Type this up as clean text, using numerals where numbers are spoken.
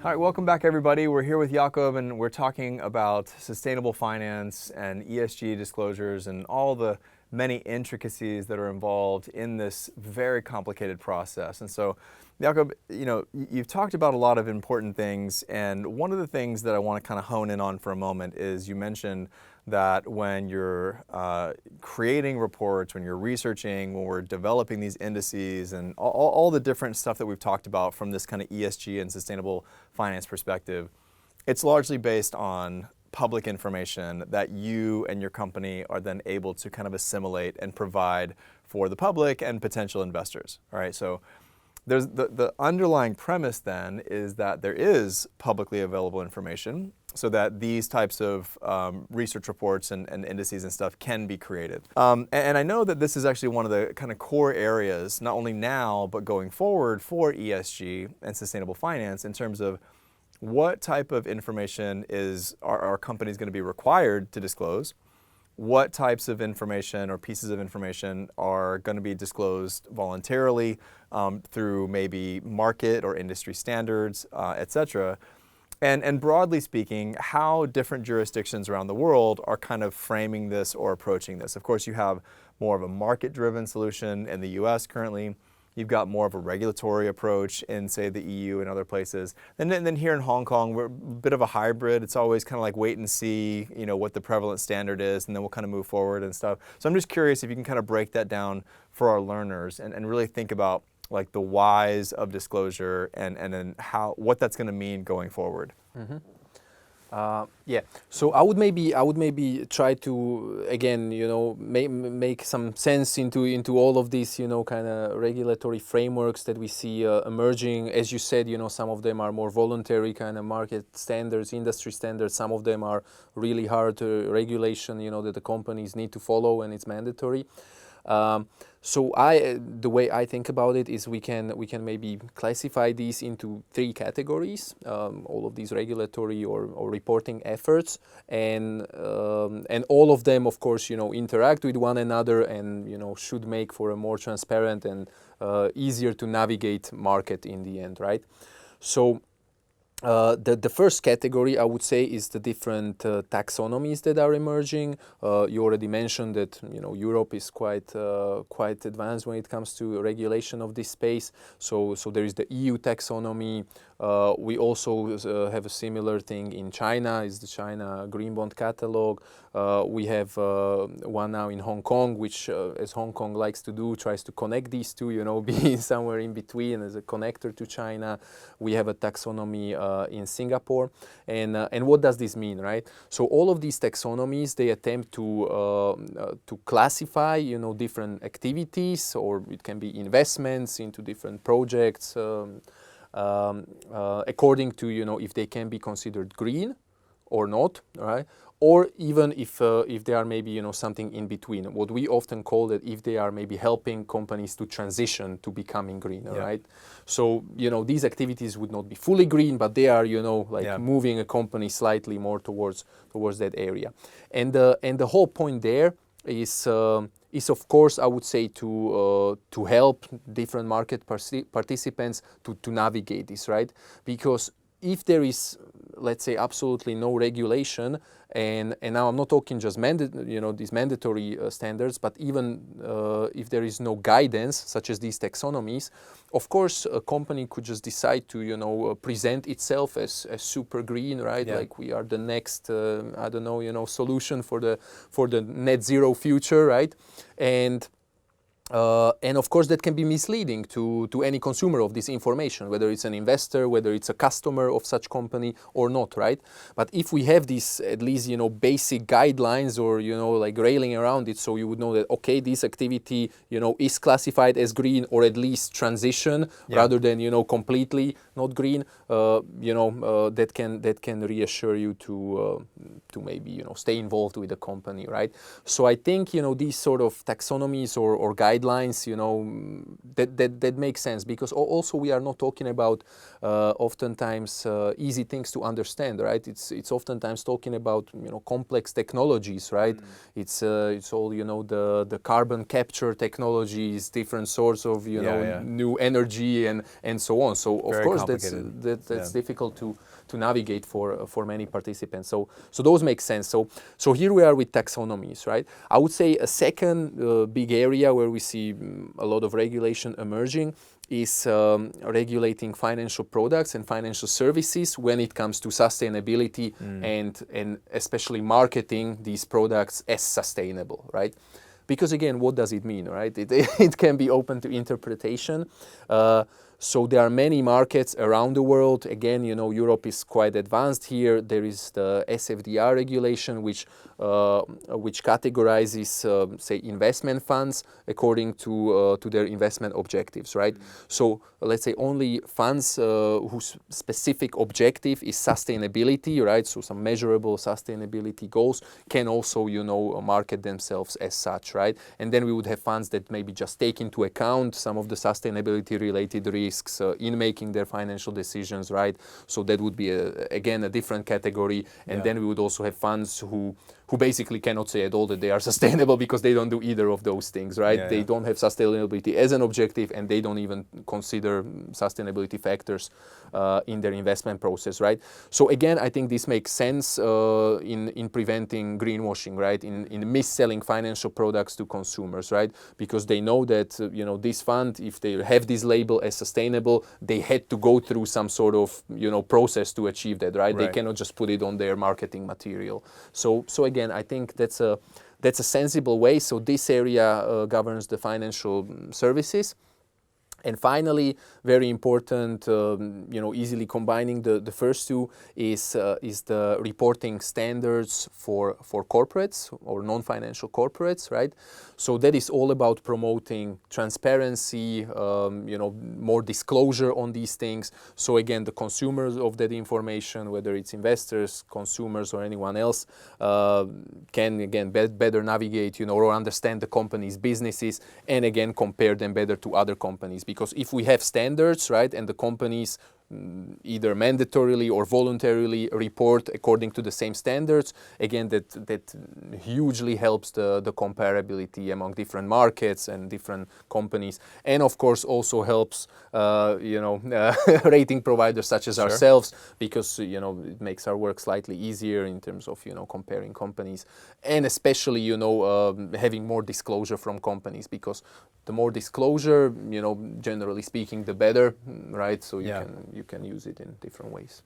All right, welcome back everybody. We're here with Jakub and we're talking about sustainable finance and ESG disclosures and all the many intricacies that are involved in this very complicated process. And so, Jakub, you've talked about a lot of important things, and one of the things that I want to kind of hone in on for a moment is you mentioned that when you're creating reports, when you're researching, when we're developing these indices and all the different stuff that we've talked about from this kind of ESG and sustainable finance perspective, it's largely based on public information that you and your company are then able to kind of assimilate and provide for the public and potential investors. All right, so there's the underlying premise then is that there is publicly available information so that these types of research reports and indices and stuff can be created. And I know that this is actually one of the kind of core areas, not only now, but going forward for ESG and sustainable finance in terms of what type of information are companies going to be required to disclose? What types of information or pieces of information are going to be disclosed voluntarily through maybe market or industry standards, et cetera. And broadly speaking, how different jurisdictions around the world are kind of framing this or approaching this. Of course, you have more of a market-driven solution in the US currently. You've got more of a regulatory approach in, say, the EU and other places. And then here in Hong Kong, we're a bit of a hybrid. It's always kind of like wait and see, what the prevalent standard is, and then we'll kind of move forward and stuff. So I'm just curious if you can kind of break that down for our learners and really think about like the whys of disclosure and then what that's going to mean going forward. Mm-hmm. Yeah. So I would maybe try to again, make some sense into all of these, kind of regulatory frameworks that we see emerging. As you said, some of them are more voluntary kind of market standards, industry standards. Some of them are really hard regulation, that the companies need to follow, and it's mandatory. So the way I think about it is we can maybe classify these into three categories, all of these regulatory or reporting efforts, and all of them, of course, interact with one another and should make for a more transparent and easier to navigate market in the end, right? So. The first category, I would say, is the different taxonomies that are emerging. You already mentioned that Europe is quite advanced when it comes to regulation of this space. So there is the EU taxonomy. We also have a similar thing in China. Is the China Green Bond Catalog. We have one now in Hong Kong, which, as Hong Kong likes to do, tries to connect these two. Be somewhere in between as a connector to China. We have a taxonomy in Singapore, and what does this mean, right? So all of these taxonomies, they attempt to classify, different activities, or it can be investments into different projects. According to if they can be considered green or not, right? Or even if they are maybe something in between, what we often call that if they are maybe helping companies to transition to becoming green, yeah. Right? So these activities would not be fully green, but they are moving a company slightly more towards that area, and the whole point there is of course, I would say to help different market participants to navigate this, right? Because if there is, let's say, absolutely no regulation, and now I'm not talking just these mandatory standards, but even if there is no guidance, such as these taxonomies, of course, a company could just decide to present itself as super green, right? Yeah. Like we are the next solution for the net zero future, right? And of course, that can be misleading to any consumer of this information, whether it's an investor, whether it's a customer of such company or not, right? But if we have these at least basic guidelines or like railing around it, so you would know that okay, this activity is classified as green or at least transition, yeah, rather than completely not green, that can reassure you to maybe stay involved with the company, right? So I think these sort of taxonomies or guidelines guidelines, that makes sense, because also we are not talking about oftentimes easy things to understand, right? It's oftentimes talking about complex technologies, right? It's all the carbon capture technologies, different sorts of new energy and so on. So of Very course that's difficult to navigate for many participants. So those make sense. So here we are with taxonomies, right? I would say a second big area where we see a lot of regulation emerging is regulating financial products and financial services when it comes to sustainability and especially marketing these products as sustainable, right? Because again, what does it mean, right? It can be open to interpretation. So there are many markets around the world. Again, Europe is quite advanced here. There is the SFDR regulation, which categorizes, say, investment funds according to their investment objectives, right? So let's say only funds whose specific objective is sustainability, right? So some measurable sustainability goals can also, market themselves as such, right? And then we would have funds that maybe just take into account some of the sustainability-related risks in making their financial decisions, right? So that would be again a different category. And then we would also have funds who basically cannot say at all that they are sustainable because they don't do either of those things, right? They don't have sustainability as an objective, and they don't even consider sustainability factors in their investment process, right? So again, I think this makes sense in preventing greenwashing, right? In mis-selling financial products to consumers, right? Because they know that this fund, if they have this label as sustainable, they had to go through some sort of process to achieve that, right? They cannot just put it on their marketing material. So again, I think that's a sensible way. So this area governs the financial services. And finally, very important, easily combining the first two is the reporting standards for corporates or non-financial corporates, right? So that is all about promoting transparency, more disclosure on these things. So again, the consumers of that information, whether it's investors, consumers, or anyone else, can again better navigate, or understand the company's businesses, and again compare them better to other companies. Because if we have standards, right, and the companies either mandatorily or voluntarily report according to the same standards, again, that hugely helps the comparability among different markets and different companies, and of course also helps rating providers such as ourselves, because it makes our work slightly easier in terms of comparing companies, and especially having more disclosure from companies, because the more disclosure, generally speaking, the better, right? So you can use it in different ways.